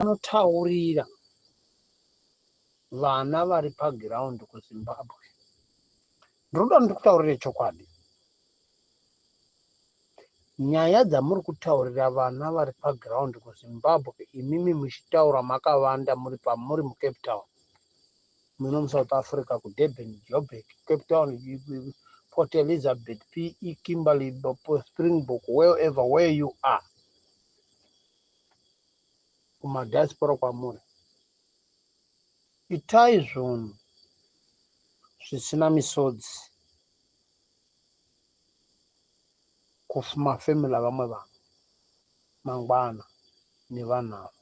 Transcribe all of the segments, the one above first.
vanotaurira vana vari paground kuZimbabwe. Ndinoda ndikutaurire chokwadi. Nyaya dzamuri kutaurira vana vari paground kuZimbabwe, imimi muchitaura makavanda muri muCape Town, muno muSouth Africa, kuDurban, Joburg, Cape Town, Port Elizabeth, PE, Kimberley, Springbok, where you are. Kumadiaspora kwamuri. Itai zvinhu zvisina misodzi kumafemili avamwe vanhu mangwana nevanhavo.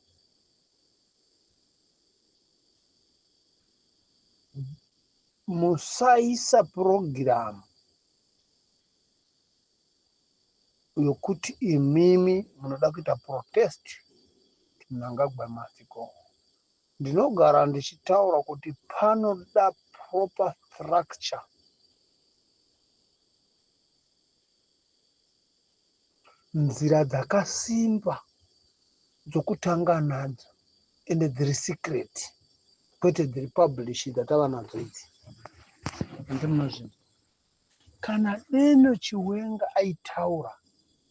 Musaisa purogiramu yokuti imimi munoda kuita protest Mnangagwa must go. Ndinogara ndichitaura kuti panoda proper structure. Nzira dzakasimba dzokutanga nadzo ende dziri secret, kwete dziri publish dzatava nadzo idzi. Ndimnozvinhu. Kana Deno Chiwenga aitaura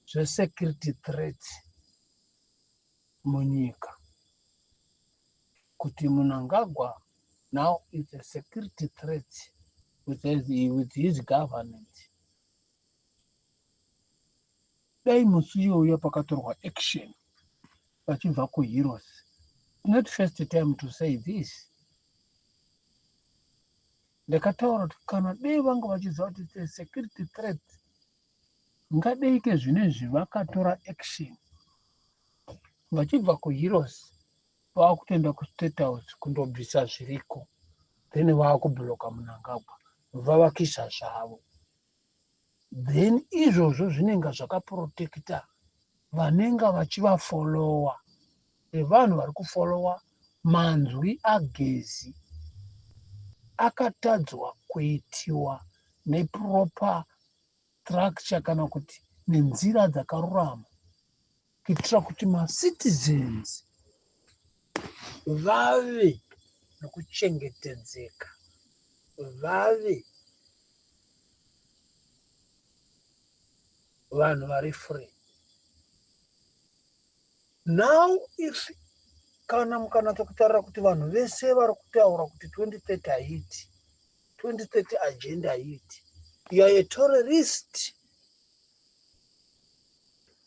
zve-security threats munyika, kuti Mnangagwa now is a security threat with his government, dai musi iyoyo pakatorwa action vachibva kuHeroes. Not first time to say this. Ndakataura kuti kana dei vanga vachiziva kuti it's a security threat, ngadeike zvinezvi vakatora action vachibva kuHeroes vakutoenda kuState House kundobvisa zviriko, then vakubloka Mnangagwa vavakisa zvavo. Then izvozvo zvinenge zvakaprotekta vanenge vachivafolowa. Vanhu vari kufolowa manzwi agezi akatadzwa kuitiwa neproper structure kana kuti nenzira dzakarurama kuitira kuti macitizens vave nokuchengetedzeka, vave vanhu vari free. Now if kana mukanatsa kutarira kuti vanhu vese vari kutaura kuti 2030 haiti, 2030 agenda haiti, you are a terrorist.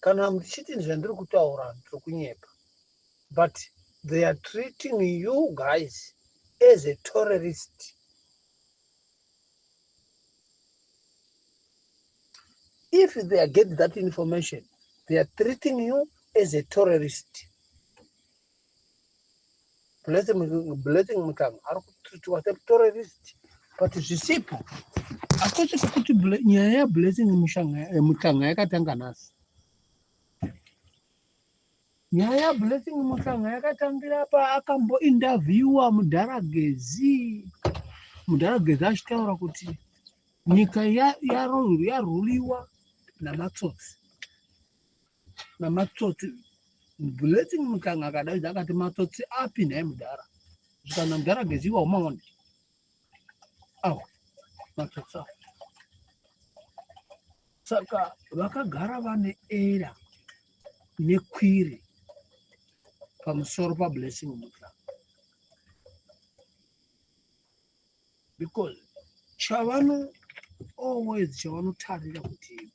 Kana muchiti zvandiri kutaura ndiri kunyepa, but they are treating you guys as a terrorist. If they get that information, they are treating you as a terrorist. Blessing Mutanga are to a terrorist, but zvisipo akuti kuti nyaya ya Blessing Mutanga yakatanga nasi. Nyaya ya Blessing Mutanga yakatangira pa akambo interviewa Mudaragezi. Mudaragezi achitaura kuti nyika yaruliwa namatsotsi. Blessing Mutanga akadaidza akati matsotsi api naye Mudara. Zvikana Mudaragezi wa umaona. Matsotsi. Saka vakagara vane era nekwiri pamusoro paBlessing Mutanga. Because chavano always chavanotarira kuti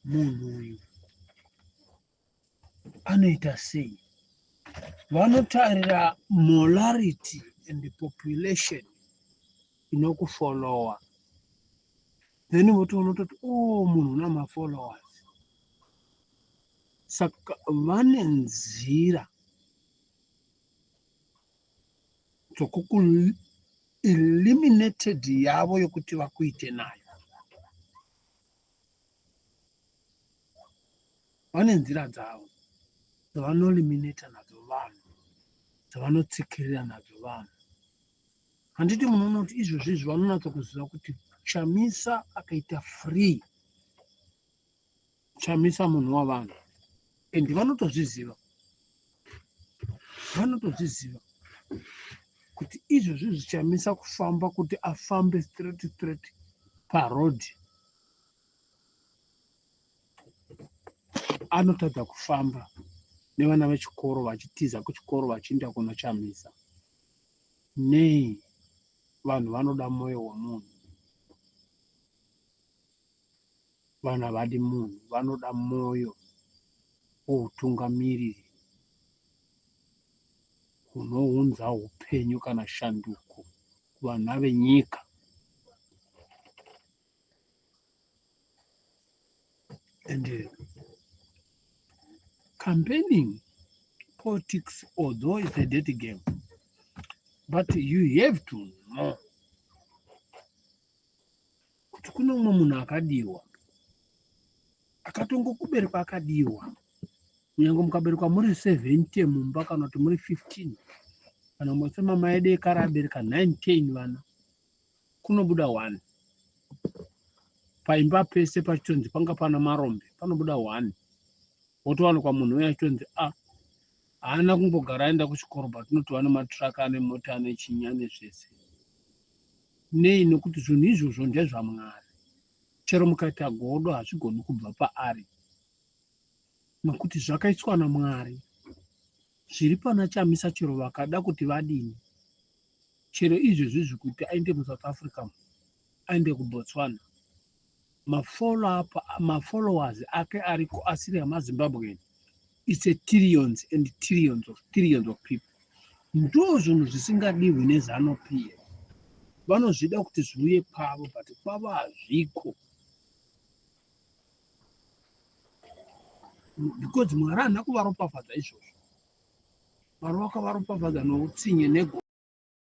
munhu uyu anoita sei. Vanotarira morality and the population inokufolowa. Then votoona kuti munhu una mafollowers. Saka vane nzira dzokuku eliminated yavo yokuti vakuite nayo. Vane nzira dzavo dzavanoeliminata nadzo vanhu, dzavanotsikirira nadzo vanhu. Handiti munoona kuti izvozvi vanonatsa kuziva kuti Chamisa akaita free, Chamisa munhu wavanhu, and vanotozviziva. vanotozviziva kuti izvozvo zvichamisa kufamba kuti afambe straight parodhi. Anotadza kufamba nevana vechikoro vachitiza kuchikoro vachienda kunochamisa. Nei, vanhu vanoda mwoyo wemunhu. Vanhu havadi munhu, vanoda mwoyo woutungamiriri unounza upenyu kana shanduko kuvanhu venyika. And campaigning politics, although it's a dirty game, but you have to know kuti kune umwe munhu akadiwa, akatongokuberekwa akadiwa. Kunyange mukaberekwa muri 70 mumba kana kuti muri 15, kana mwese mama edu ekare abereka 9-10 vana, kunobuda 1. Paimba pese pachitonzi panga pana marombe panobuda 1. Wotowanikwa munhu uya achitonzi haana kumbogara aenda kuchikoro, patinoti vane matraka ane mota ane chinyane zvese. Nei, nekuti zvinhu izvozvo ndezvaMwari. Chero mukaita godo hazvigoni kubva paari, nokuti zvakaiswa naMwari. Zviri pana Chamisa chero vakada kuti vadini, chero izvozvi zvikuti aende muSouth Africa, aende kuBotswana, mafollowers ake ariko asiri amaZimbabwean, it's a trillions and trillions of people. Ndo zvinhu zvisingadiwi neZANU-PF. Vanozvida kuti zviuye kwavo, but kwavo hazviko. Because Mwari haana kuvaropafadza izvozvo. Mwari wakavaropafadza noutsinye nego.